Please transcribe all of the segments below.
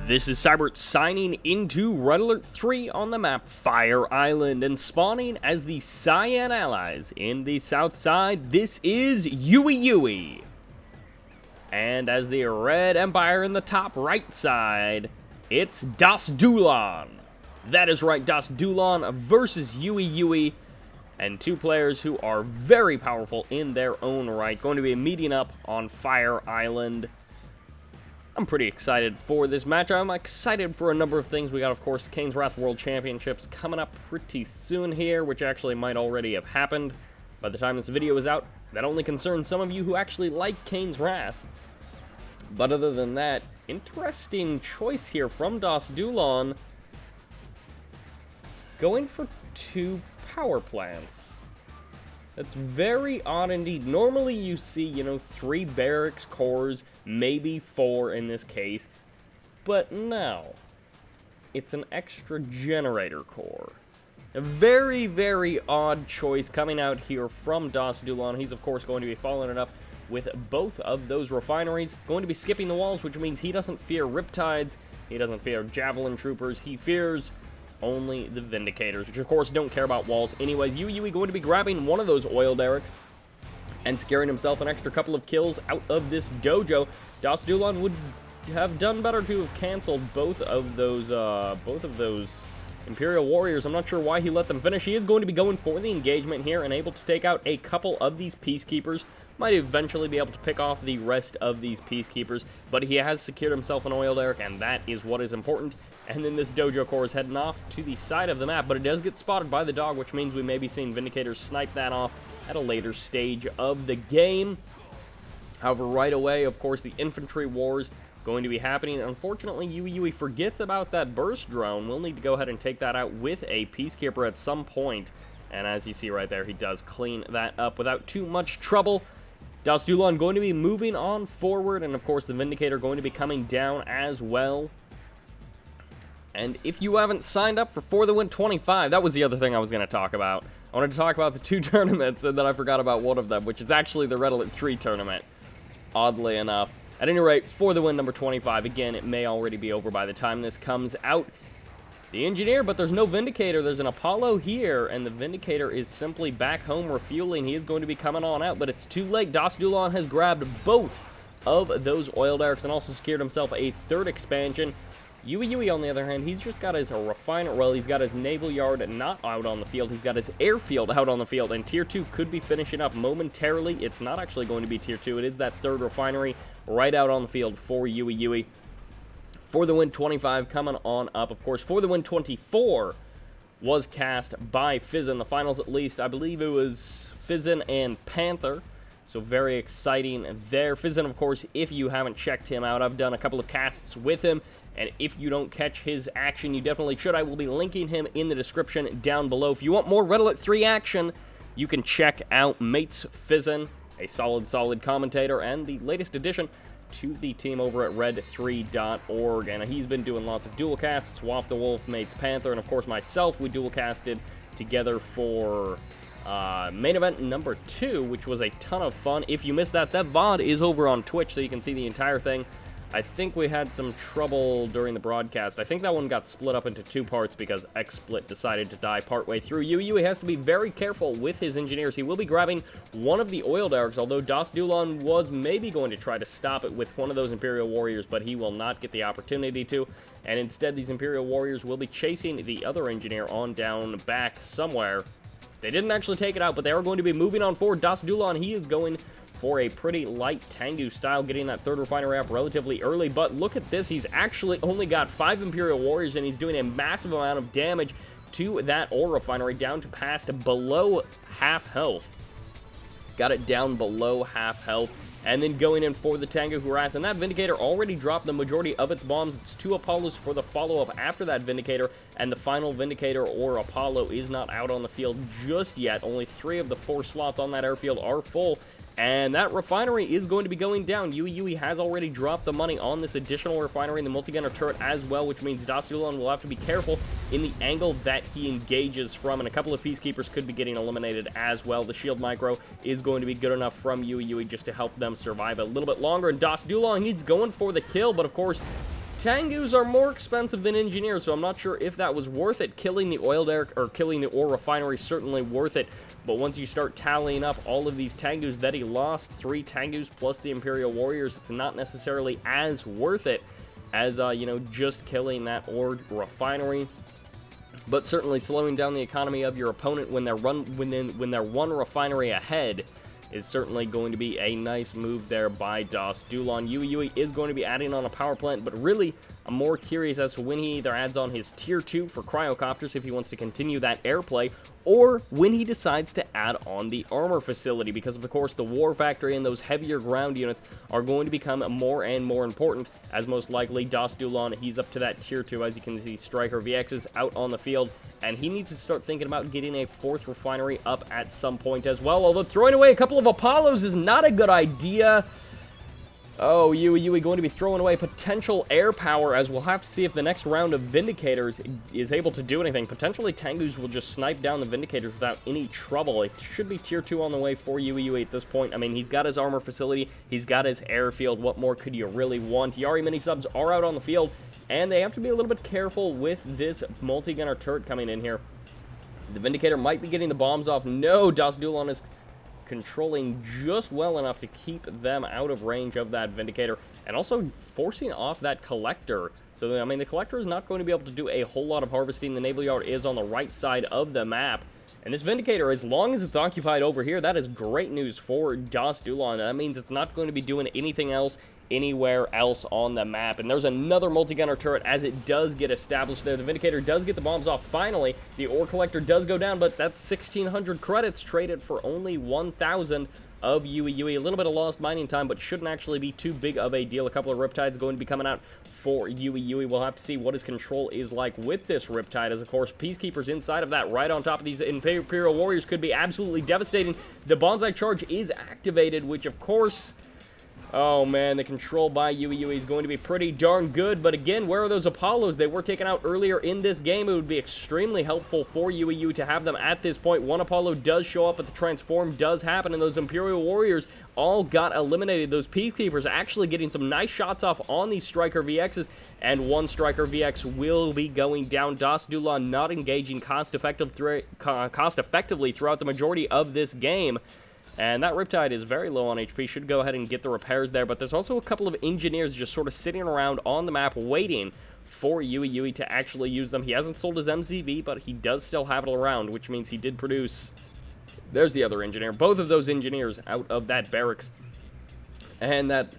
This is Sybert signing into Red Alert 3 on the map Fire Island, and spawning as the Cyan Allies in the south side, this is YuiYui. And as the Red Empire in the top right side, it's DasDuelon. That is right, DasDuelon versus YuiYui, and two players who are very powerful in their own right, going to be meeting up on Fire Island. I'm pretty excited for this match. I'm excited for a number of things. We got, of course, Kane's Wrath World Championships coming up pretty soon here, which actually might already have happened by the time this video is out. That only concerns some of you who actually like Kane's Wrath. But other than that, interesting choice here from DasDuelon. Going for 2 power plants. That's very odd indeed. Normally you see, 3 barracks cores, maybe 4 in this case. But no. It's an extra generator core. A very, very odd choice coming out here from DasDuelon. He's, of course, going to be following it up with both of those refineries. Going to be skipping the walls, which means he doesn't fear Riptides. He doesn't fear Javelin Troopers. He fears only the Vindicators, which of course don't care about walls anyways. YuiYui going to be grabbing one of those oil derricks and securing himself an extra couple of kills out of this dojo. DasDuelon would have done better to have canceled both of those Imperial Warriors. I'm not sure why he let them finish. He is going to be going for the engagement here and able to take out a couple of these Peacekeepers. Might eventually be able to pick off the rest of these Peacekeepers, but he has secured himself an oil derrick, and that is what is important. And then this dojo core is heading off to the side of the map, but it does get spotted by the dog, which means we may be seeing Vindicators snipe that off at a later stage of the game. However, right away, of course, the infantry wars going to be happening. Unfortunately, YuiYui forgets about that burst drone. We'll need to go ahead and take that out with a Peacekeeper at some point. And as you see right there, he does clean that up without too much trouble. DasDuelon going to be moving on forward, and of course the Vindicator going to be coming down as well. And if you haven't signed up for the Win 25, that was the other thing I was going to talk about. I wanted to talk about the 2 tournaments, and then I forgot about one of them, which is actually the Red Alert 3 tournament, oddly enough. At any rate, for the Win number 25, again, it may already be over by the time this comes out. The Engineer, but there's no Vindicator. There's an Apollo here, and the Vindicator is simply back home refueling. He is going to be coming on out, but it's too late. DasDuelon has grabbed both of those oil derricks and also secured himself a 3rd expansion. YuiYui, on the other hand, he's just got his refinery, well, he's got his naval yard not out on the field. He's got his airfield out on the field, and Tier 2 could be finishing up momentarily. It's not actually going to be Tier 2. It is that 3rd refinery right out on the field for YuiYui. For the Win 25 coming on up, of course, for the Win 24 was cast by Fizzin. The finals, at least, I believe it was Fizzin and Panther. So very exciting there. Fizzin, of course, if you haven't checked him out, I've done a couple of casts with him. And if you don't catch his action, you definitely should. I will be linking him in the description down below. If you want more Red Alert 3 action, you can check out Mates Fizzin, a solid commentator, and the latest addition to the team over at red3.org. And he's been doing lots of dual casts, Swap the Wolf, Mates Panther, and of course myself. We dual casted together for main event number 2, which was a ton of fun. If you missed that VOD is over on Twitch, so you can see the entire thing. I think we had some trouble during the broadcast. I think that one got split up into 2 parts because XSplit decided to die partway through. YuiYui has to be very careful with his engineers. He will be grabbing one of the oil derricks, although DasDuelon was maybe going to try to stop it with one of those Imperial Warriors, but he will not get the opportunity to. And instead, these Imperial Warriors will be chasing the other engineer on down back somewhere. They didn't actually take it out, but they are going to be moving on forward. DasDuelon, he is going for a pretty light Tengu style, getting that 3rd refinery up relatively early. But look at this, he's actually only got 5 Imperial Warriors, and he's doing a massive amount of damage to that ore refinery, down to past below half health. Got it down below half health. And then going in for the Tengu Harass, and that Vindicator already dropped the majority of its bombs. It's 2 Apollos for the follow-up after that Vindicator, and the final Vindicator or Apollo is not out on the field just yet. Only 3 of the 4 slots on that airfield are full. And that refinery is going to be going down. YuiYui has already dropped the money on this additional refinery and the multi-gunner turret as well, which means DasDuelon will have to be careful in the angle that he engages from, and a couple of peacekeepers could be getting eliminated as well. The shield micro is going to be good enough from YuiYui just to help them survive a little bit longer, and DasDuelon, he's going for the kill, but of course, Tengus are more expensive than engineers, so I'm not sure if that was worth it. Killing the oil derrick, or killing the ore refinery, certainly worth it. But once you start tallying up all of these Tengus that he lost, 3 Tengus plus the Imperial Warriors, it's not necessarily as worth it as, you know, just killing that ore refinery. But certainly slowing down the economy of your opponent when they're one refinery ahead is certainly going to be a nice move there by DasDuelon. YuiYui is going to be adding on a power plant, but really, I'm more curious as to when he either adds on his tier 2 for cryocopters if he wants to continue that airplay, or when he decides to add on the armor facility, because of course the war factory and those heavier ground units are going to become more and more important, as most likely DasDuelon, he's up to that tier 2, as you can see, Striker VXs out on the field, and he needs to start thinking about getting a 4th refinery up at some point as well, although throwing away a couple of Apollos is not a good idea. Oh, YuiYui going to be throwing away potential air power, as we'll have to see if the next round of Vindicators is able to do anything. Potentially, Tengus will just snipe down the Vindicators without any trouble. It should be tier 2 on the way for YuiYui at this point. I mean, he's got his armor facility, he's got his airfield. What more could you really want? Yari mini-subs are out on the field, and they have to be a little bit careful with this multi-gunner turret coming in here. The Vindicator might be getting the bombs off. No, DasDuelon is controlling just well enough to keep them out of range of that Vindicator, and also forcing off that Collector. So, I mean, the Collector is not going to be able to do a whole lot of harvesting. The Naval Yard is on the right side of the map, and this Vindicator, as long as it's occupied over here, that is great news for DasDuelon. That means it's not going to be doing anything else anywhere else on the map. And there's another multi-gunner turret as it does get established there. The Vindicator does get the bombs off finally. The ore collector does go down, but that's 1,600 credits traded for only 1,000 of YuiYui. A little bit of lost mining time, but shouldn't actually be too big of a deal. A couple of Riptides going to be coming out for YuiYui. We'll have to see what his control is like with this Riptide, as of course Peacekeepers inside of that right on top of these Imperial Warriors could be absolutely devastating. The Bonsai Charge is activated, which of course, oh man, the control by YuiYui is going to be pretty darn good, but again, where are those Apollos? They were taken out earlier in this game. It would be extremely helpful for YuiYui to have them at this point. One Apollo does show up, but the transform does happen, and those Imperial Warriors all got eliminated. Those Peacekeepers actually getting some nice shots off on these Striker VXs, and one Striker VX will be going down. DasDuelon not engaging cost-effectively throughout the majority of this game. And that Riptide is very low on HP, should go ahead and get the repairs there, but there's also a couple of engineers just sort of sitting around on the map waiting for YuiYui to actually use them. He hasn't sold his MZV, but he does still have it around, which means he did produce. There's the other engineer. Both of those engineers out of that barracks. And that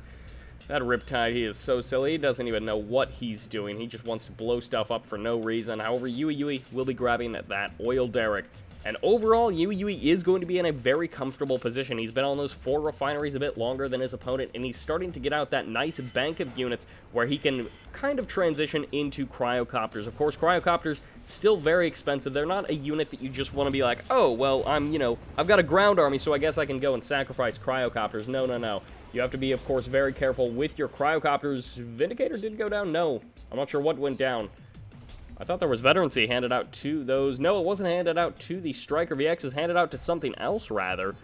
Riptide, he is so silly. He doesn't even know what he's doing. He just wants to blow stuff up for no reason. However, YuiYui will be grabbing that oil derrick. And overall, YuiYui is going to be in a very comfortable position. He's been on those 4 refineries a bit longer than his opponent, and he's starting to get out that nice bank of units where he can kind of transition into cryocopters. Of course, cryocopters, still very expensive. They're not a unit that you just want to be like, oh, well, I've got a ground army, so I guess I can go and sacrifice cryocopters. No, no, no. You have to be, of course, very careful with your cryocopters. Vindicator did go down? No. I'm not sure what went down. I thought there was veterancy handed out to those. No, it wasn't handed out to the Striker VXs, handed out to something else, rather.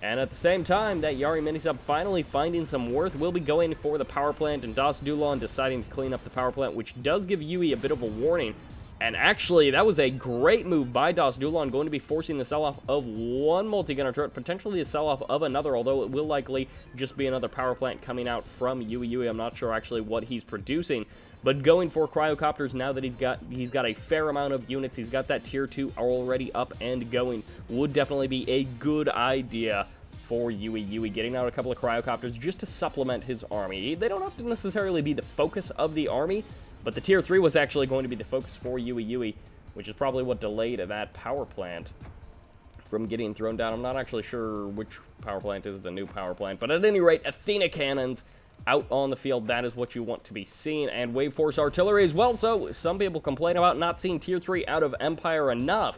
And at the same time, that Yari Minisub finally finding some worth will be going for the power plant, and DasDuelon deciding to clean up the power plant, which does give Yui a bit of a warning. And actually, that was a great move by DasDuelon, going to be forcing the sell-off of one multi-gunner turret, potentially the sell-off of another, although it will likely just be another power plant coming out from YuiYui. I'm not sure actually what he's producing. But going for cryocopters now that he's got a fair amount of units, he's got that tier 2 already up and going, would definitely be a good idea for YuiYui, getting out a couple of cryocopters just to supplement his army. They don't have to necessarily be the focus of the army, but the tier 3 was actually going to be the focus for YuiYui, which is probably what delayed that power plant from getting thrown down. I'm not actually sure which power plant is the new power plant, but at any rate, Athena cannons out on the field, that is what you want to be seeing, and Wave Force artillery as well. So some people complain about not seeing tier 3 out of Empire enough,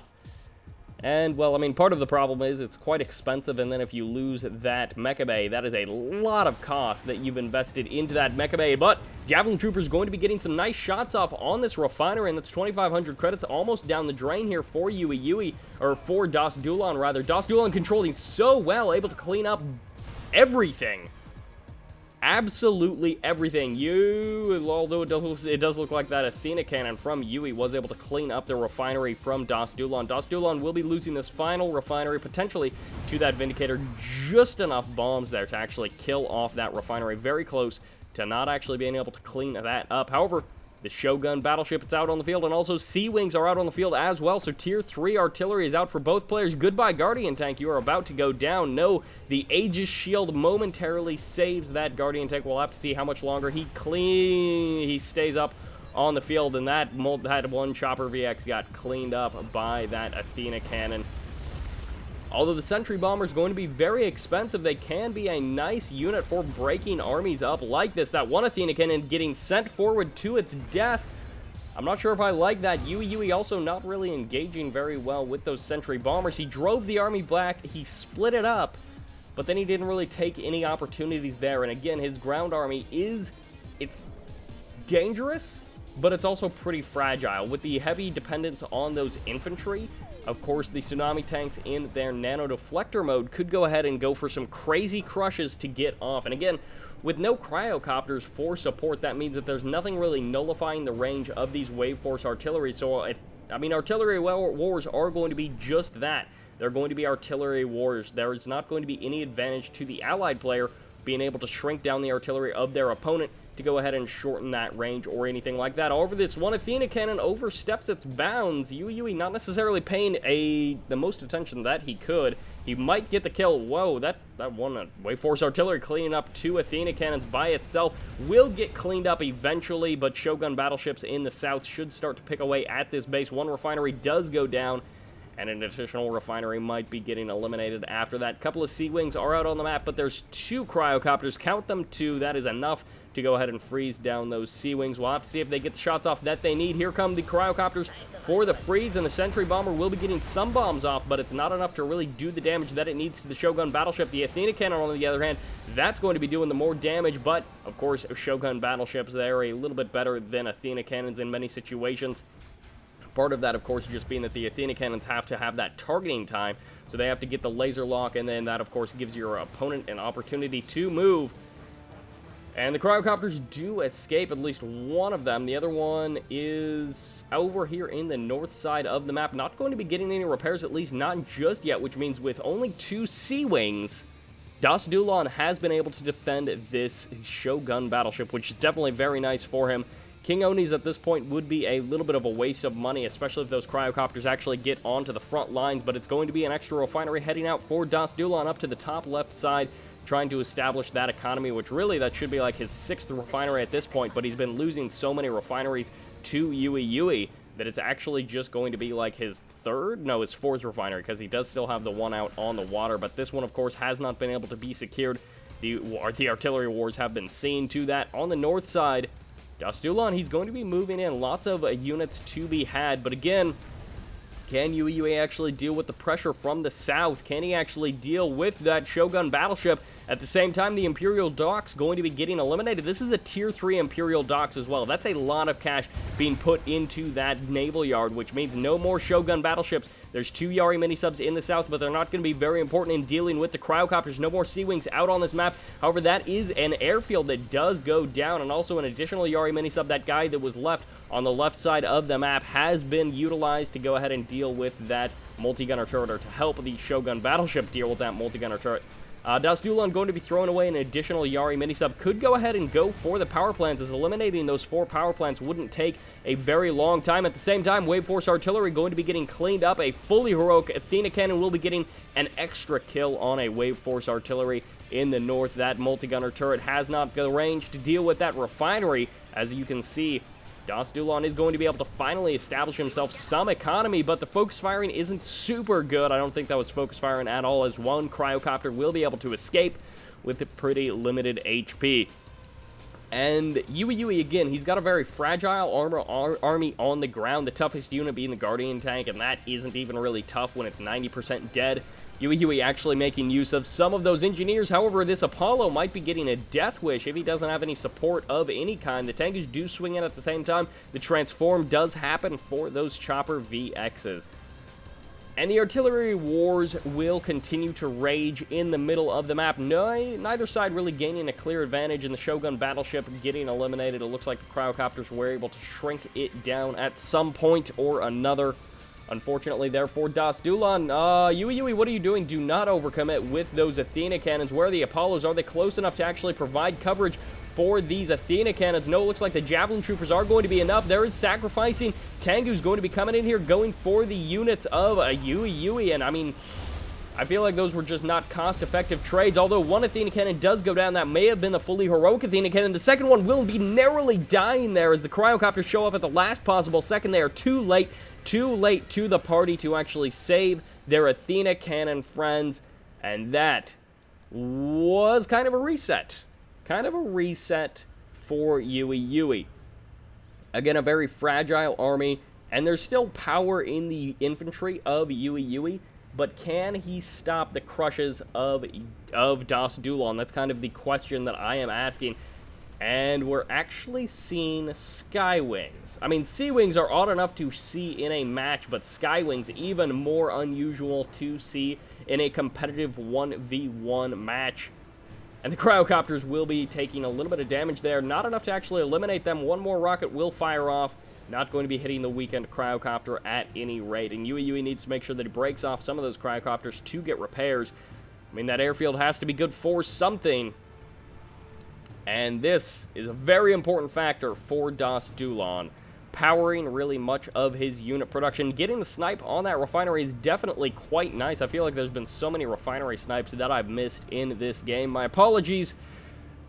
And, well, I mean, part of the problem is it's quite expensive, and then if you lose that mecha bay, that is a lot of cost that you've invested into that mecha bay. But Javelin Trooper is going to be getting some nice shots off on this refinery, and that's 2,500 credits almost down the drain here for YuiYui, or for DasDuelon, rather. DasDuelon controlling so well, able to clean up everything. Absolutely everything. Although it does look like that Athena cannon from Yui was able to clean up the refinery from DasDuelon. DasDuelon will be losing this final refinery, potentially to that Vindicator. Just enough bombs there to actually kill off that refinery. Very close to not actually being able to clean that up. However, the Shogun battleship is out on the field, and also Sea Wings are out on the field as well, so Tier 3 artillery is out for both players. Goodbye, Guardian Tank. You are about to go down. No, the Aegis Shield momentarily saves that Guardian Tank. We'll have to see how much longer he stays up on the field, and that one Chopper VX got cleaned up by that Athena cannon. Although the Sentry Bomber is going to be very expensive, they can be a nice unit for breaking armies up like this. That one Athena cannon getting sent forward to its death. I'm not sure if I like that. YuiYui also not really engaging very well with those Sentry Bombers. He drove the army back, he split it up, but then he didn't really take any opportunities there. And again, his ground army it's dangerous, but it's also pretty fragile. With the heavy dependence on those infantry, of course, the Tsunami tanks in their Nano Deflector mode could go ahead and go for some crazy crushes to get off. And again, with no cryocopters for support, that means that there's nothing really nullifying the range of these Wave Force artillery. So, I mean, artillery wars are going to be just that. They're going to be artillery wars. There is not going to be any advantage to the allied player being able to shrink down the artillery of their opponent to go ahead and shorten that range or anything like that. However, this one Athena cannon oversteps its bounds. YuiYui not necessarily paying the most attention that he could. He might get the kill. Whoa, that one Wave Force artillery cleaning up two Athena cannons by itself will get cleaned up eventually, but Shogun battleships in the south should start to pick away at this base. One refinery does go down, and an additional refinery might be getting eliminated after that. Couple of Sea Wings are out on the map, but there's two cryocopters. Count them, two. That is enough to go ahead and freeze down those Sea Wings. We'll have to see if they get the shots off that they need. Here come the cryocopters for the freeze, and the Sentry Bomber will be getting some bombs off, but it's not enough to really do the damage that it needs to the Shogun battleship. The Athena cannon, on the other hand, that's going to be doing the more damage, but, of course, Shogun battleships, they're a little bit better than Athena cannons in many situations. Part of that, of course, just being that the Athena cannons have to have that targeting time, so they have to get the laser lock, and then that, of course, gives your opponent an opportunity to move. And the cryocopters do escape, at least one of them. The other one is over here in the north side of the map. Not going to be getting any repairs, at least not just yet, which means with only two Sea Wings, DasDuelon has been able to defend this Shogun battleship, which is definitely very nice for him. King Oni's at this point would be a little bit of a waste of money, especially if those cryocopters actually get onto the front lines, but it's going to be an extra refinery heading out for DasDuelon up to the top left side, trying to establish that economy, which really that should be like his 6th refinery at this point, but he's been losing so many refineries to YuiYui that it's actually just going to be like his 4th refinery, because he does still have the one out on the water, but this one, of course, has not been able to be secured. The artillery wars have been seen to that. On the north side, DasDuelon, he's going to be moving in lots of units to be had, but again, can YuiYui actually deal with the pressure from the south? Can he actually deal with that Shogun battleship? At the same time, the Imperial Docks going to be getting eliminated. This is a Tier 3 Imperial Docks as well. That's a lot of cash being put into that naval yard, which means no more Shogun battleships. There's 2 Yari mini-subs in the south, but they're not going to be very important in dealing with the cryocopters. No more Sea Wings out on this map. However, that is an airfield that does go down, and also an additional Yari mini-sub. That guy that was left on the left side of the map has been utilized to go ahead and deal with that multi-gunner turret, or to help the Shogun battleship deal with that multi-gunner turret. DasDuelon going to be throwing away an additional Yari mini-sub. Could go ahead and go for the power plants, as eliminating those 4 power plants wouldn't take a very long time. At the same time, Wave Force artillery going to be getting cleaned up. A fully heroic Athena cannon will be getting an extra kill on a Wave Force artillery in the north. That multi-gunner turret has not the range to deal with that refinery. As you can see, DasDuelon is going to be able to finally establish himself some economy, but the focus firing isn't super good. I don't think that was focus firing at all, as one cryocopter will be able to escape with pretty limited HP. And YuiYui, again, he's got a very fragile army on the ground, the toughest unit being the Guardian tank, and that isn't even really tough when it's 90% dead. YuiYui actually making use of some of those engineers. However, this Apollo might be getting a death wish if he doesn't have any support of any kind. The tankers do swing in at the same time. The transform does happen for those chopper VXs. And the artillery wars will continue to rage in the middle of the map. Neither side really gaining a clear advantage, in the Shogun battleship getting eliminated. It looks like the cryocopters were able to shrink it down at some point or another. Unfortunately, therefore, DasDuelon, YuiYui, what are you doing? Do not overcommit with those Athena cannons. Where are the Apollos? Are they close enough to actually provide coverage for these Athena cannons? No, it looks like the Javelin Troopers are going to be enough. There is sacrificing. Tengu's going to be coming in here, going for the units of YuiYui, and I mean, I feel like those were just not cost-effective trades, although one Athena cannon does go down. That may have been the fully heroic Athena cannon. The second one will be narrowly dying there as the cryocopters show up at the last possible second. They are too late to the party to actually save their Athena cannon friends, and that was kind of a reset. Kind of a reset for YuiYui. Again, a very fragile army, and there's still power in the infantry of YuiYui, but can he stop the crushes of DasDuelon? That's kind of the question that I am asking. And we're actually seeing Skywings. I mean, Sea Wings are odd enough to see in a match, but Skywings even more unusual to see in a competitive 1v1 match. And the cryocopters will be taking a little bit of damage there. Not enough to actually eliminate them. One more rocket will fire off. Not going to be hitting the weekend cryocopter at any rate. And YuiYui needs to make sure that he breaks off some of those cryocopters to get repairs. I mean, that airfield has to be good for something. And this is a very important factor for DasDuelon, powering really much of his unit production. Getting the snipe on that refinery is definitely quite nice. I feel like there's been so many refinery snipes that I've missed in this game. My apologies,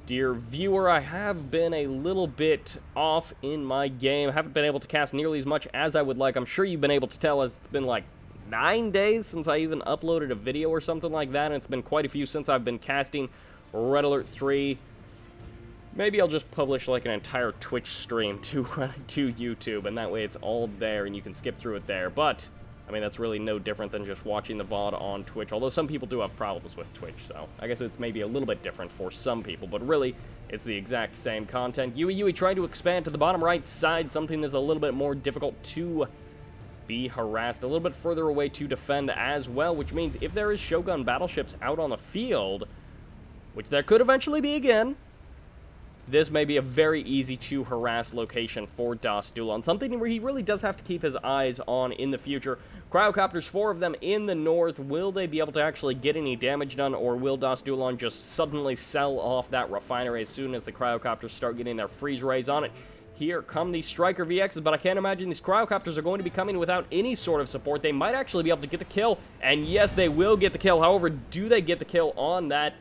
dear viewer. I have been a little bit off in my game. I haven't been able to cast nearly as much as I would like. I'm sure you've been able to tell, as it's been like 9 days since I even uploaded a video or something like that, and it's been quite a few since I've been casting Red Alert 3. Maybe I'll just publish like an entire Twitch stream to YouTube, and that way it's all there and you can skip through it there. But, I mean, that's really no different than just watching the VOD on Twitch, although some people do have problems with Twitch, so I guess it's maybe a little bit different for some people, but really, it's the exact same content. YuiYui trying to expand to the bottom right side, something that's a little bit more difficult to be harassed, a little bit further away to defend as well, which means if there is Shogun battleships out on the field, which there could eventually be again, this may be a very easy to harass location for DasDuelon, something where he really does have to keep his eyes on in the future. Cryocopters, 4 of them in the north. Will they be able to actually get any damage done, or will DasDuelon just suddenly sell off that refinery as soon as the cryocopters start getting their freeze rays on it? Here come these Striker VXs, but I can't imagine these cryocopters are going to be coming without any sort of support. They might actually be able to get the kill, and yes, they will get the kill. However, do they get the kill on that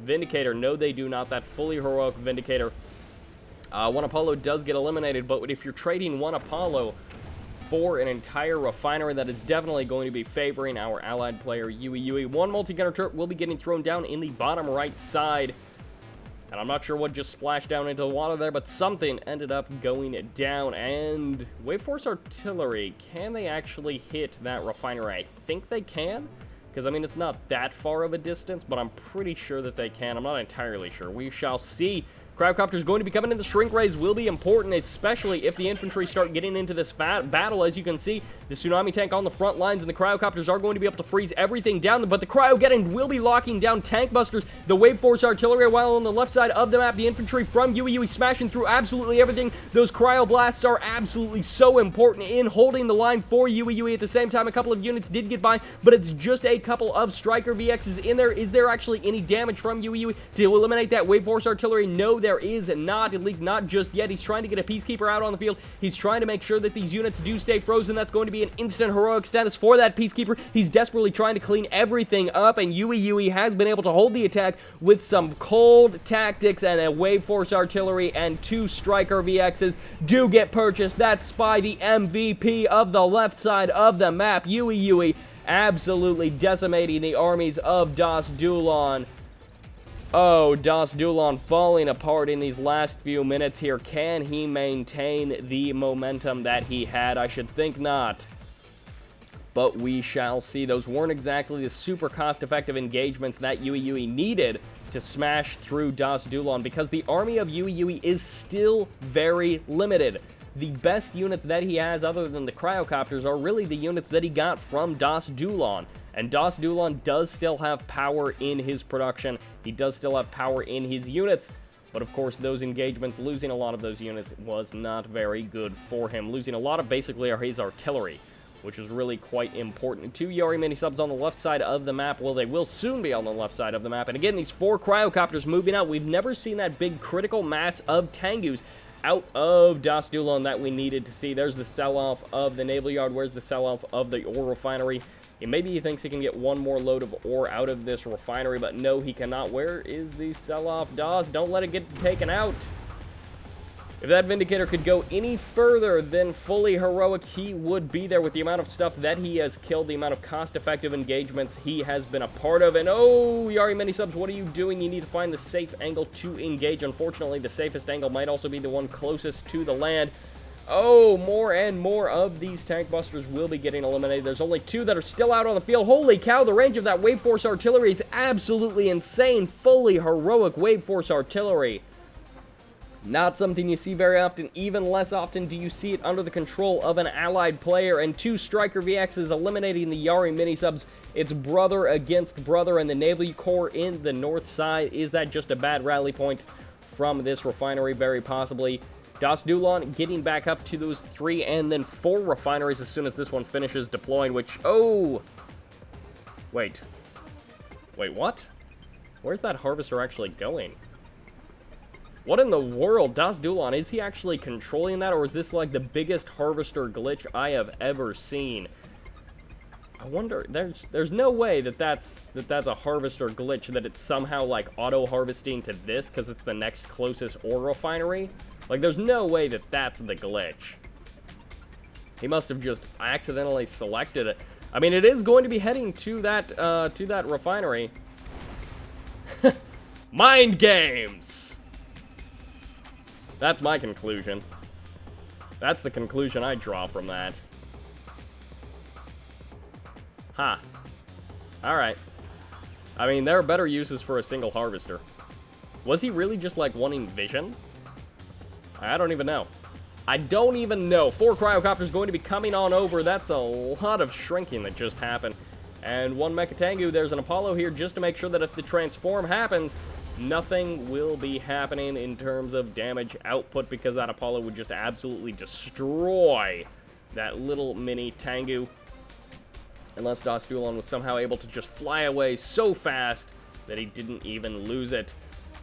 Vindicator? No, they do not. That fully heroic Vindicator. One Apollo does get eliminated, but if you're trading one Apollo for an entire refinery, that is definitely going to be favoring our allied player, YuiYui. One multi-gunner turret will be getting thrown down in the bottom right side. And I'm not sure what just splashed down into the water there, but something ended up going down. And Wave Force Artillery, can they actually hit that refinery? I think they can. Because, I mean, it's not that far of a distance, but I'm pretty sure that they can. I'm not entirely sure. We shall see. Cryocopters going to be coming in. The shrink rays will be important, especially if the infantry start getting into this battle. As you can see, the tsunami tank on the front lines, and the cryocopters are going to be able to freeze everything down. But the cryogeddon will be locking down tank busters. The Wave Force Artillery, while on the left side of the map, the infantry from YuiYui smashing through absolutely everything. Those cryoblasts are absolutely so important in holding the line for YuiYui. At the same time, a couple of units did get by, but it's just a couple of Striker VXs in there. Is there actually any damage from YuiYui to eliminate that Wave Force Artillery? No, there is not, at least not just yet. He's trying to get a Peacekeeper out on the field. He's trying to make sure that these units do stay frozen. That's going to be an instant heroic status for that Peacekeeper. He's desperately trying to clean everything up, and YuiYui has been able to hold the attack with some cold tactics, and a Wave Force Artillery and 2 Striker VXs do get purchased. That's by the MVP of the left side of the map. YuiYui absolutely decimating the armies of DasDuelon. Oh, DasDuelon falling apart in these last few minutes here. Can he maintain the momentum that he had? I should think not. But we shall see. Those weren't exactly the super cost-effective engagements that YuiYui needed to smash through DasDuelon, because the army of YuiYui is still very limited. The best units that he has, other than the cryocopters, are really the units that he got from DasDuelon. And DasDuelon does still have power in his production. He does still have power in his units. But of course, those engagements, losing a lot of those units was not very good for him. Losing a lot of basically his artillery, which is really quite important. 2 Yari mini-subs on the left side of the map. Well, they will soon be on the left side of the map. And again, these 4 cryocopters moving out. We've never seen that big critical mass of Tengus out of DasDuelon that we needed to see. There's the sell-off of the naval yard. Where's the sell-off of the ore refinery? And maybe he thinks he can get one more load of ore out of this refinery, but no, he cannot. Where is the sell-off? Das, don't let it get taken out. If that Vindicator could go any further than fully heroic, he would be there with the amount of stuff that he has killed, the amount of cost-effective engagements he has been a part of. And oh, Yari mini-subs, what are you doing? You need to find the safe angle to engage. Unfortunately, the safest angle might also be the one closest to the land. Oh, more and more of these tank busters will be getting eliminated. There's only 2 that are still out on the field. Holy cow, the range of that Wave Force artillery is absolutely insane. Fully heroic Wave Force artillery. Not something you see very often. Even less often do you see it under the control of an allied player. And 2 Striker VXs eliminating the Yari mini-subs. It's brother against brother, and the Naval Corps in the north side. Is that just a bad rally point from this refinery? Very possibly. DasDuelon getting back up to those 3 and then 4 refineries as soon as this one finishes deploying, which... Oh! Wait, what? Where's that harvester actually going? What in the world? DasDuelon, is he actually controlling that, or is this like the biggest harvester glitch I have ever seen? I wonder, there's no way that's a harvester glitch, that it's somehow like auto-harvesting to this because it's the next closest ore refinery. Like, there's no way that that's the glitch. He must have just accidentally selected it. I mean, it is going to be heading to that refinery. Mind games! That's my conclusion. That's the conclusion I draw from that. Huh. Alright. I mean, there are better uses for a single harvester. Was he really just, like, wanting vision? I don't even know. I don't even know. 4 cryocopters going to be coming on over. That's a lot of shrinking that just happened. And 1 Mecha Tengu. There's an Apollo here just to make sure that if the transform happens, nothing will be happening in terms of damage output, because that Apollo would just absolutely destroy that little mini Tengu. Unless DasDuelon was somehow able to just fly away so fast that he didn't even lose it.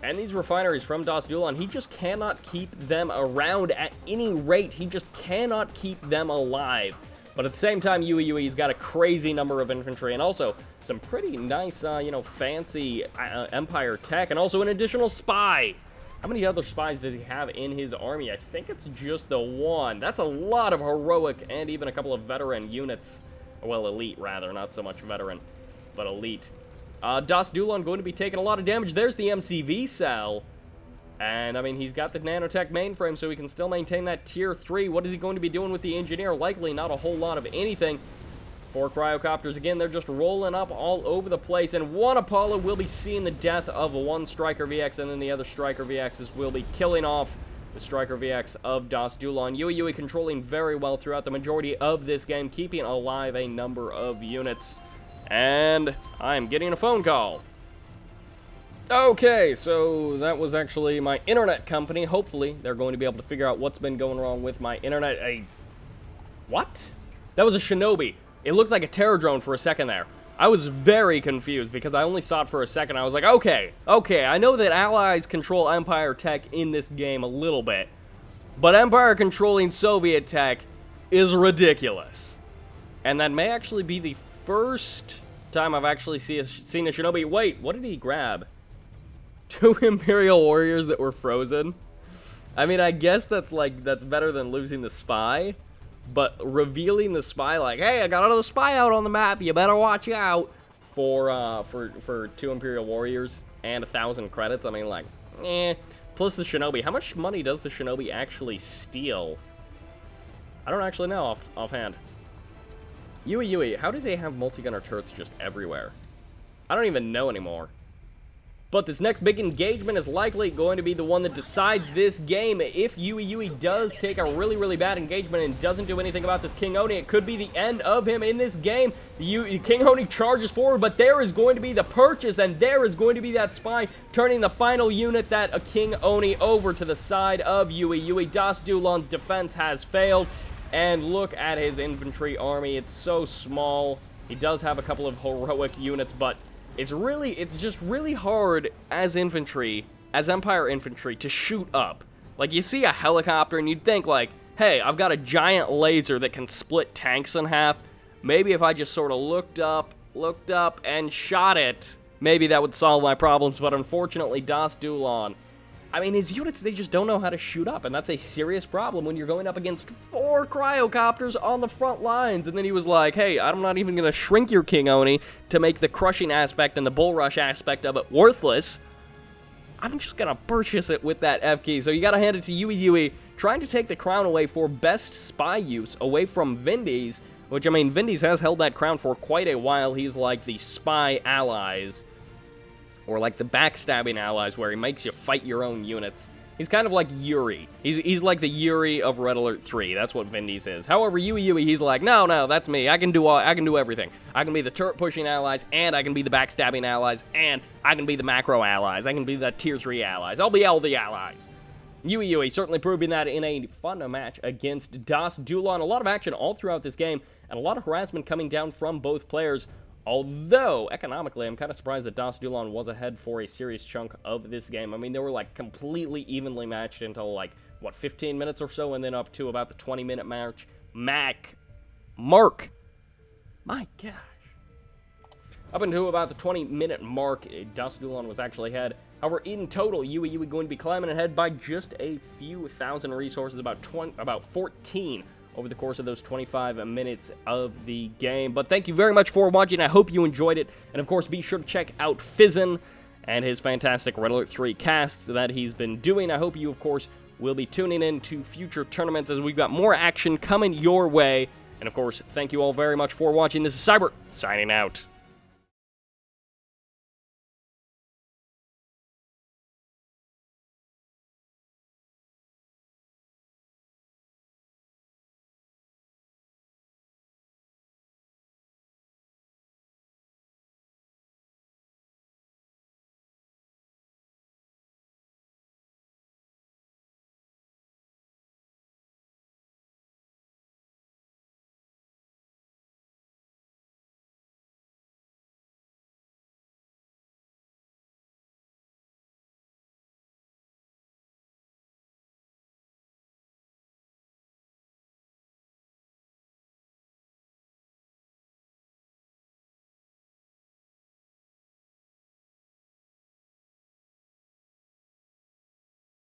And these refineries from DasDuelon, he just cannot keep them around at any rate. He just cannot keep them alive. But at the same time, YuiYui's got a crazy number of infantry, and also some pretty nice, you know, fancy Empire tech, and also an additional spy. How many other spies does he have in his army? I think it's just the 1. That's a lot of heroic and even a couple of veteran units. Well, elite, rather. Not so much veteran, but elite. DasDuelon going to be taking a lot of damage. There's the MCV cell. And, I mean, he's got the nanotech mainframe, so he can still maintain that tier 3. What is he going to be doing with the engineer? Likely not a whole lot of anything. 4 cryocopters, again, they're just rolling up all over the place. And 1 Apollo will be seeing the death of 1 Striker VX, and then the other Striker VXs will be killing off the Striker VX of DasDuelon. YuiYui controlling very well throughout the majority of this game, keeping alive a number of units. And I'm getting a phone call. Okay, so that was actually my internet company. Hopefully, they're going to be able to figure out what's been going wrong with my internet. What? That was a Shinobi. It looked like a terror drone for a second there. I was very confused because I only saw it for a second. I was like, okay, I know that Allies control Empire tech in this game a little bit, but Empire controlling Soviet tech is ridiculous. And that may actually be the first time I've actually seen a Shinobi. Wait, what did he grab? 2 Imperial warriors that were frozen? I mean, I guess that's better than losing the spy. But revealing the spy, like, hey, I got another spy out on the map, you better watch out, for 2 Imperial warriors, and 1,000 credits. I mean, like, plus the Shinobi. How much money does the Shinobi actually steal? I don't actually know offhand. YuiYui, how does he have multi-gunner turrets just everywhere? I don't even know anymore. But this next big engagement is likely going to be the one that decides this game. If YuiYui does take a really, really bad engagement and doesn't do anything about this King Oni, it could be the end of him in this game. King Oni charges forward, but there is going to be the purchase, and there is going to be that spy turning the final unit, that King Oni, over to the side of YuiYui. DasDuelon's defense has failed, and look at his infantry army. It's so small. He does have a couple of heroic units, but it's just really hard as infantry, as Empire infantry, to shoot up. Like, you see a helicopter and you'd think, like, hey, I've got a giant laser that can split tanks in half. Maybe if I just sort of looked up, and shot it, maybe that would solve my problems. But unfortunately, DasDuelon, I mean, his units, they just don't know how to shoot up, and that's a serious problem when you're going up against 4 cryocopters on the front lines. And then he was like, hey, I'm not even going to shrink your King Oni to make the crushing aspect and the bull rush aspect of it worthless. I'm just going to purchase it with that F key. So you got to hand it to YuiYui, trying to take the crown away for best spy use away from Vindy's, which, I mean, Vindy's has held that crown for quite a while. He's like the spy allies, or like the backstabbing allies, where he makes you fight your own units. He's kind of like Yuri. He's like the Yuri of Red Alert 3. That's what Vindy's is. However, YuiYui, he's like, no, that's me. I can do everything. I can be the turret-pushing allies, and I can be the backstabbing allies, and I can be the macro allies. I can be the tier 3 allies. I'll be all the allies. YuiYui certainly proving that in a fun match against DasDuelon. A lot of action all throughout this game, and a lot of harassment coming down from both players. Although, economically, I'm kind of surprised that DasDuelon was ahead for a serious chunk of this game. I mean, they were, like, completely evenly matched until, like, what, 15 minutes or so, and then up to about the 20-minute mark. My gosh. Up until about the 20-minute mark, DasDuelon was actually ahead. However, in total, YuiYui going to be climbing ahead by just a few thousand resources, about 14 over the course of those 25 minutes of the game. But thank you very much for watching. I hope you enjoyed it. And of course, be sure to check out Fizzin and his fantastic Red Alert 3 casts that he's been doing. I hope you, of course, will be tuning in to future tournaments as we've got more action coming your way. And of course, thank you all very much for watching. This is Sybert, signing out.